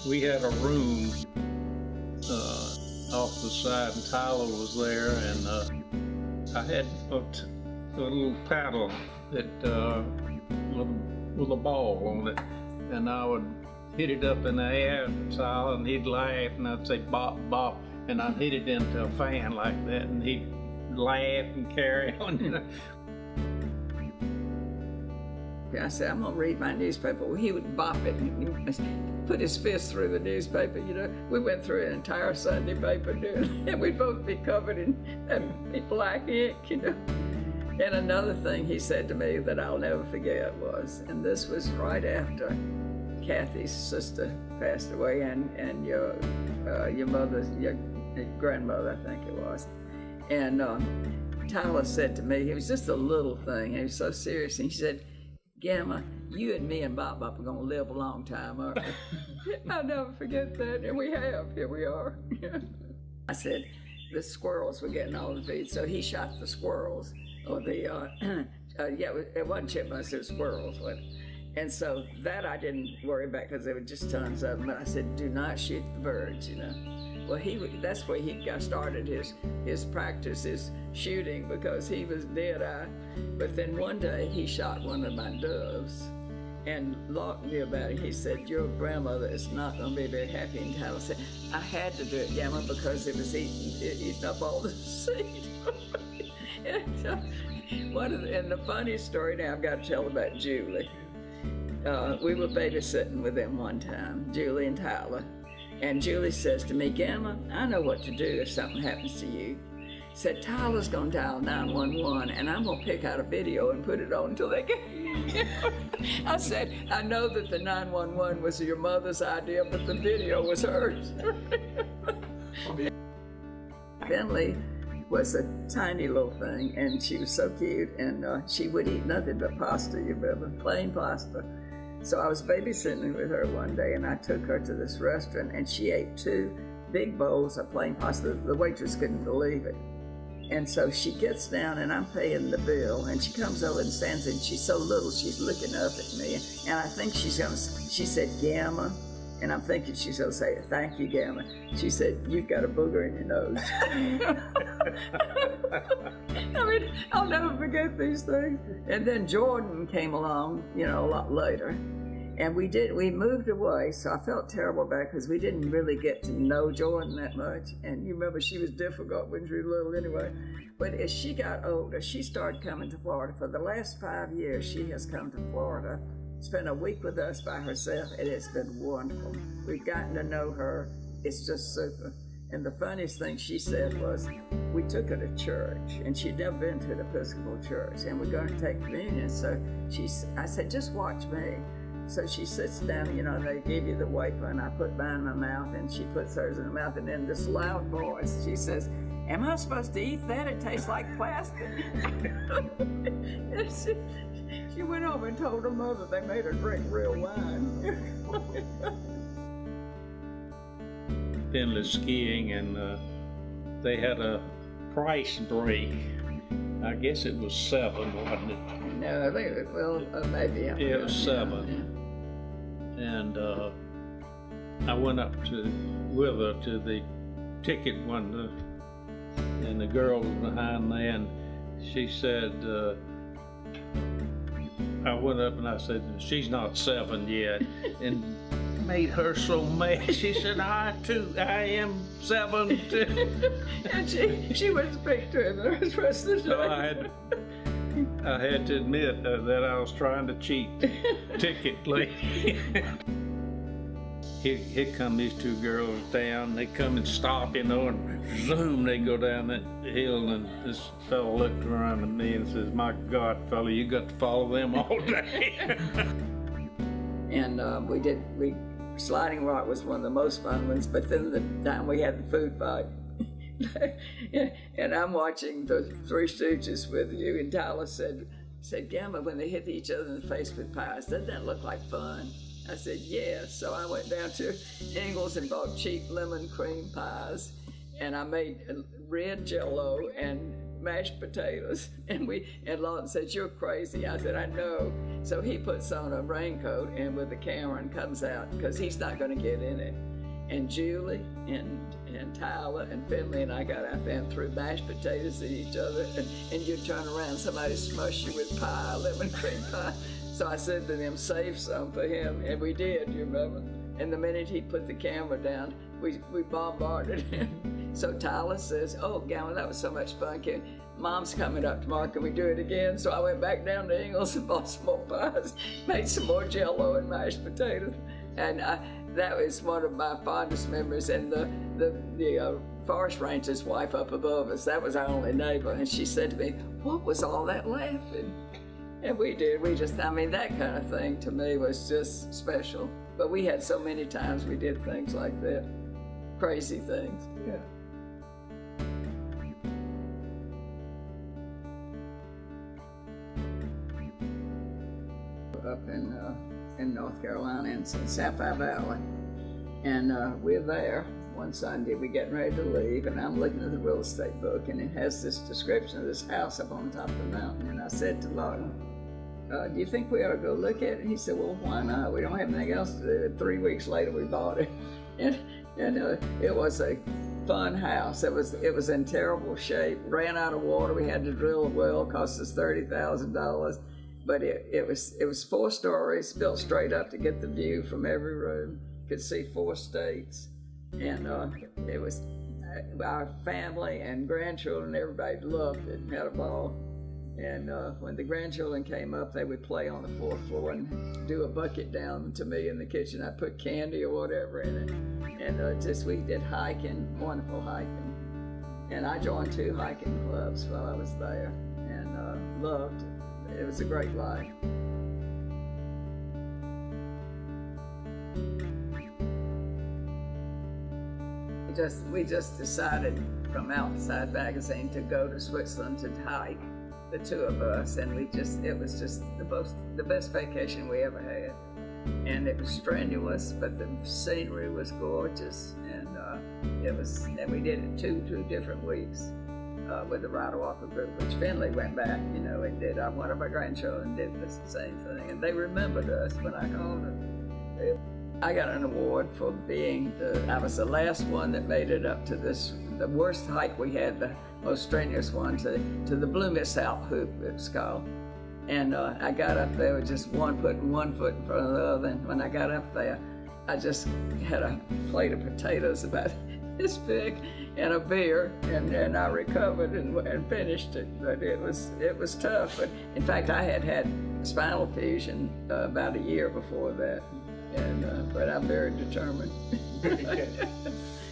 we had a room off the side, and Tyler was there, and I had a little paddle that with a ball on it, and I would hit it up in the air to Tyler, and he'd laugh, and I'd say bop bop, and I'd hit it into a fan like that, and he'd laugh and carry on. I said, I'm gonna read my newspaper. Well, he would bop it and put his fist through the newspaper, you know. We went through an entire Sunday paper doing it, and we'd both be covered in black ink, you know. And another thing he said to me that I'll never forget was, and this was right after Kathy's sister passed away, and your mother's, your grandmother, I think it was. And Tyler said to me, it was just a little thing, he was so serious, and he said, Gamma, you and me and Bop Bop are gonna live a long time, aren't we? I'll never forget that, and we have, here we are. I said, the squirrels were getting all the feed, so he shot the squirrels, or the, it wasn't chipmunks, it was squirrels. And so that I didn't worry about because there were just tons of them, but I said, do not shoot the birds, you know. Well, that's where he got started his practice, his shooting, because he was dead-eye. But then one day he shot one of my doves, and Lawton Betty, he said, your grandmother is not going to be very happy. And Tyler said, I had to do it, Gamma, because it was eating up all the seed. And the funny story now I've got to tell about Julie. We were babysitting with them one time, Julie and Tyler. And Julie says to me, Gamma, I know what to do if something happens to you. Said, Tyler's gonna dial 911 and I'm gonna pick out a video and put it on until they get here. I said, I know that the 911 was your mother's idea, but the video was hers. Finley was a tiny little thing, and she was so cute, and she would eat nothing but pasta, you remember, plain pasta. So I was babysitting with her one day, and I took her to this restaurant, and she ate 2 big bowls of plain pasta. The waitress couldn't believe it. And so she gets down, and I'm paying the bill, and she comes over and stands, and she's so little, she's looking up at me, and I think she said, Gamma, and I'm thinking she's gonna say, thank you, Gamma. She said, you've got a booger in your nose. I mean, I'll never forget these things. And then Jordan came along, you know, a lot later. And we moved away, so I felt terrible about it because we didn't really get to know Jordan that much. And you remember she was difficult when she was little anyway. But as she got older, she started coming to Florida. For the last 5 years, she has come to Florida, spent a week with us by herself, and it's been wonderful. We've gotten to know her. It's just super. And the funniest thing she said was, we took her to church, and she'd never been to an Episcopal church, and we're going to take communion. So I said, just watch me. So she sits down, you know, they give you the wafer, and I put mine in my mouth, and she puts hers in her mouth, and in this loud voice, she says, am I supposed to eat that? It tastes like plastic. She went home and told her mother they made her drink real wine. Finley skiing, and they had a price break. I guess it was 7, wasn't it? No, I think it was, maybe. Yeah, it was 7. Yeah. And I went up with her to the ticket window, and the girl was behind there, and she said, I went up and I said, she's not 7 yet, and made her so mad. She said, I am 7 too. And she wouldn't speak to him the rest of the So day. I had to admit that I was trying to cheat the ticket lady. Here come these 2 girls down. They come and stop, you know, and zoom, they go down that hill, and this fellow looked around at me and says, my God, fella, you got to follow them all day. And sliding rock was one of the most fun ones, but then the time we had the food fight. And I'm watching the Three Stooges with you, and Tyler said, Gamma, when they hit each other in the face with pies, doesn't that look like fun? I said, yes. So I went down to Ingles and bought cheap lemon cream pies, and I made red Jell-O and mashed potatoes. And Lawton said, "You're crazy." I said, "I know." So he puts on a raincoat and with the camera and comes out because he's not going to get in it. And Julie and Tyler and Finley and I got out there and threw mashed potatoes at each other. And you turn around, somebody smush you with pie, lemon cream pie. So I said to them, "Save some for him." And we did, you remember? And the minute he put the camera down, we bombarded him. So Tyler says, "Oh, Gowan, that was so much fun. Mom's coming up tomorrow. Can we do it again?" So I went back down to Ingles and bought some more pies, made some more Jell-O and mashed potatoes. And that was one of my fondest memories. And the forest ranger's wife up above us, that was our only neighbor. And she said to me, "What was all that laughing?" And we did. I mean, that kind of thing to me was just special. But we had so many times we did things like that. Crazy things. Yeah. Up in North Carolina in Sapphire Valley. And we're there one Sunday, we're getting ready to leave, and I'm looking at the real estate book, and it has this description of this house up on top of the mountain. And I said to Lawton, "Do you think we ought to go look at it?" And he said, "Well, why not? We don't have anything else to do." And 3 weeks later, we bought it. And it was a fun house. It was in terrible shape, ran out of water. We had to drill a well, cost us $30,000. But it was 4 stories, built straight up to get the view from every room. Could see 4 states. And it was, our family and grandchildren, everybody loved it and had a ball. And when the grandchildren came up, they would play on the 4th floor and do a bucket down to me in the kitchen. I'd put candy or whatever in it. And we did hiking, wonderful hiking. And I joined 2 hiking clubs while I was there and loved it. It was a great life. We just decided from Outside Magazine to go to Switzerland to hike, the 2 of us, and it was just the best vacation we ever had. And it was strenuous, but the scenery was gorgeous, and we did it two different weeks. With the Rider Walker group, which Finley went back, and did. One of our grandchildren did the same thing, and they remembered us when I called them. I got an award for I was the last one that made it up to the worst hike we had, the most strenuous one, to the Blue Miss Alp Hoop, it was called. And I got up there with just putting one foot in front of the other, and when I got up there, I just had a plate of potatoes about this big and a beer, and I recovered and finished it. But it was tough. But in fact, I had spinal fusion about a year before that, but I'm very determined.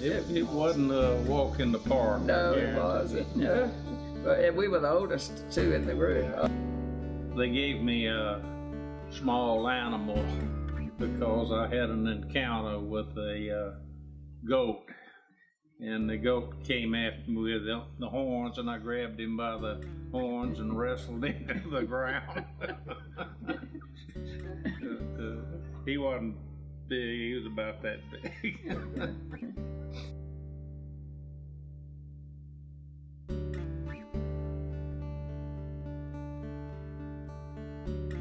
It wasn't a walk in the park. No, it wasn't. No. But we were the oldest 2 in the group. They gave me a small animal because I had an encounter with a goat. And the goat came after me with the horns, and I grabbed him by the horns and wrestled him to the ground. He wasn't big, he was about that big.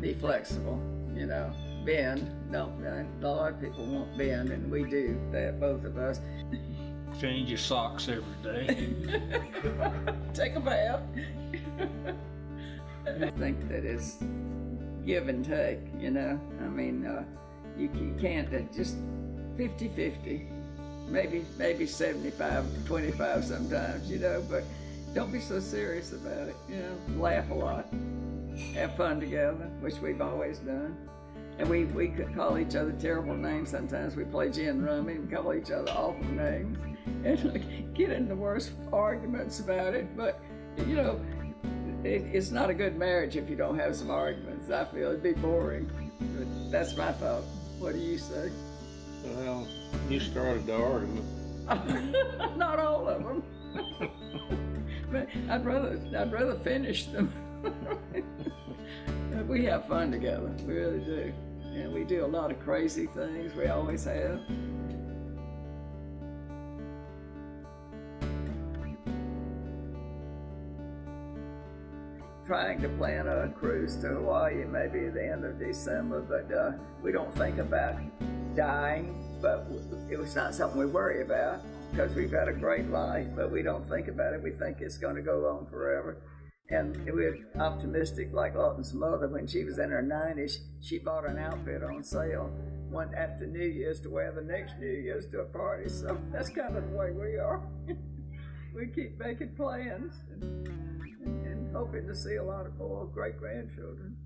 Be flexible, bend. A lot of people won't bend, and we do that, both of us. Change your socks every day. Take a bath. I think that it's give and take, I mean, you can't, just 50-50, maybe 75-25 sometimes, but don't be so serious about it, laugh a lot, have fun together, which we've always done. And we could call each other terrible names sometimes. We play gin rummy and call each other awful names and get in the worst arguments about it. But, it's not a good marriage if you don't have some arguments. I feel it'd be boring. But that's my thought. What do you say? Well, you started the argument. Not all of them. But I'd rather finish them. We have fun together, we really do. And we do a lot of crazy things, we always have. trying to plan a cruise to Hawaii maybe at the end of December, but we don't think about dying, but it was not something we worry about because we've got a great life, but we don't think about it. We think it's going to go on forever. And we're optimistic like Lawton's mother. When she was in her 90s, she bought an outfit on sale one after New Year's to wear the next New Year's to a party. So that's kind of the way we are. We keep making plans and hoping to see a lot of more great-grandchildren.